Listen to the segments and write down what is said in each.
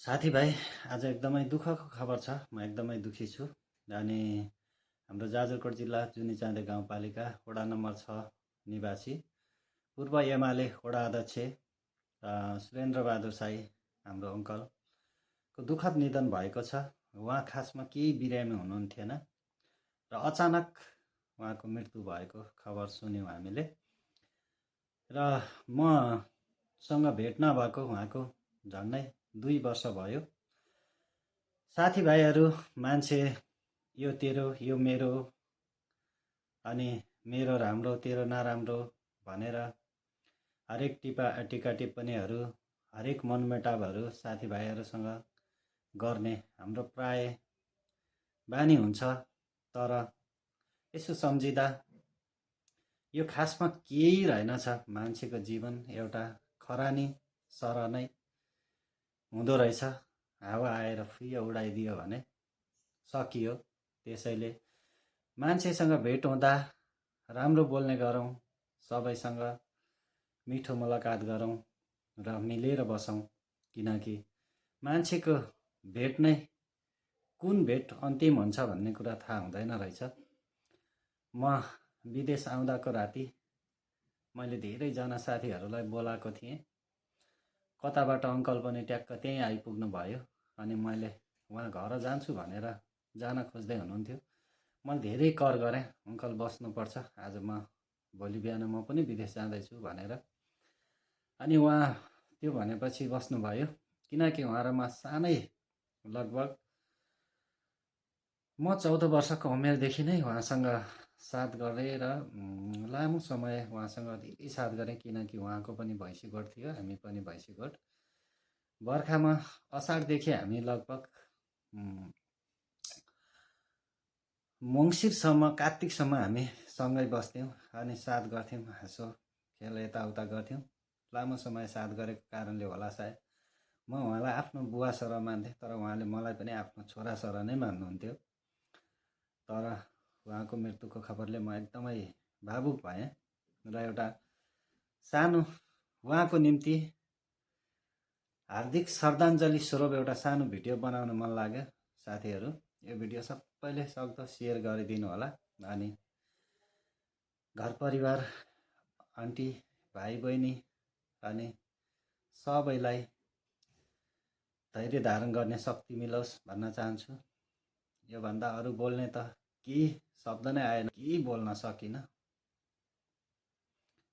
साथीभाइ आज एकदमै दुःखको खबर छ। म एकदमै दुःखी छु। अनि हाम्रो जाजरकोट जिल्ला जुनिचाँदे गाउँपालिका वडा नम्बर 6 निवासी पूर्व एमाले वडा अध्यक्ष सुरेन्द्रबहादुर साई हाम्रो अङ्कलको दुःखद निधन भएको छ। उहाँ खासमा केही बिरामी हुनुहुन्थेन र अचानक उहाँको मृत्यु भएको खबर सुन्यौँ हामीले। र मसँग भेट नभएको उहाँको झन्डै 2 वर्ष भयो। साथीभाइहरू मान्छे यो तेरो यो मेरो अनि मेरो राम्रो तेरो नराम्रो भनेर हरेक टिका टिप्पणीहरू हरेक मनमुटावहरू साथीभाइहरूसँग गर्ने हाम्रो प्राय बानी हुन्छ। तर यसो सम्झिँदा यो खासमा केही रहेनछ। मान्छेको जीवन एउटा खरानी सरह नै हुँदो रहेछ। हावा आएर फुइयो उडाइदियो भने सकियो। त्यसैले मान्छेसँग भेट हुँदा राम्रो बोल्ने गरौँ, सबैसँग मिठो मुलाकात गरौँ र मिलेर बसौँ। किनकि मान्छेको भेट नै कुन भेट अन्तिम हुन्छ भन्ने कुरा थाहा हुँदैन रहेछ। म विदेश आउँदाको राति मैले धेरैजना साथीहरूलाई बोलाएको थिएँ। कताबाट अङ्कल पनि ट्याक्क त्यहीँ आइपुग्नु भयो। अनि मैले उहाँ घर जान्छु भनेर जान खोज्दै हुनुहुन्थ्यो। मैले धेरै कर गरेँ, अङ्कल बस्नुपर्छ, आज म भोलि बिहान म पनि विदेश जाँदैछु भनेर। अनि उहाँ त्यो भनेपछि बस्नुभयो। किनकि उहाँ र म सानै लगभग म 14 वर्षको उमेरदेखि नै उहाँसँग साथ गरेर लामो समय उहाँसँग धेरै साथ गरेँ। किनकि उहाँको पनि भैँसी गोठ थियो, हामी पनि भैँसी गोठ। बर्खामा असाढदेखि हामी लगभग मङ्सिरसम्म कार्तिकसम्म हामी सँगै बस्थ्यौँ अनि साथ गर्थ्यौँ, हाँसो खेल यताउता गर्थ्यौँ। लामो समय साथ गरेको कारणले होला सायद म उहाँलाई आफ्नो बुवा सरह मान्थेँ, तर उहाँले मलाई पनि आफ्नो छोरा सरह नै मान्नुहुन्थ्यो। तर उहाँको मृत्युको खबरले म एकदमै भावुक भएँ र एउटा सानो उहाँको निम्ति हार्दिक श्रद्धाञ्जली स्वरूप एउटा सानो भिडियो बनाउन मन लाग्यो। साथीहरू, यो भिडियो सबैले सक्दो सेयर गरिदिनु होला। अनि घर परिवार, आन्टी, भाइ बहिनी अनि सबैलाई धैर्य धारण गर्ने शक्ति मिलोस् भन्न चाहन्छु। योभन्दा अरू बोल्ने त केही शब्द नै आएन, केही बोल्न सकिनँ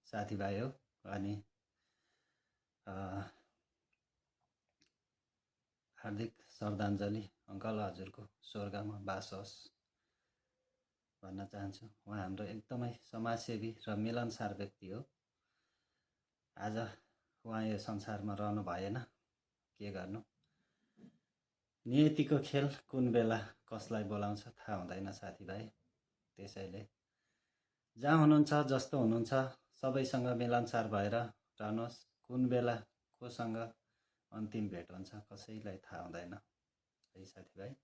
साथीभाइ हो। अनि हार्दिक श्रद्धाञ्जली। अङ्कल हजुरको स्वर्गमा बास होस् भन्न चाहन्छु। उहाँ हाम्रो एकदमै समाजसेवी र मिलनसार व्यक्ति हो। आज उहाँ यो संसारमा रहनु भएन, के गर्नु। नियतिको खेल कुन बेला कसलाई बोलाउँछ थाहा हुँदैन साथीभाइ। त्यसैले जहाँ हुनुहुन्छ, जस्तो हुनुहुन्छ, सबैसँग मिलनसार भएर रहनुहोस्। कुन बेला कोसँग अन्तिम भेट हुन्छ कसैलाई थाहा हुँदैन है साथीभाइ।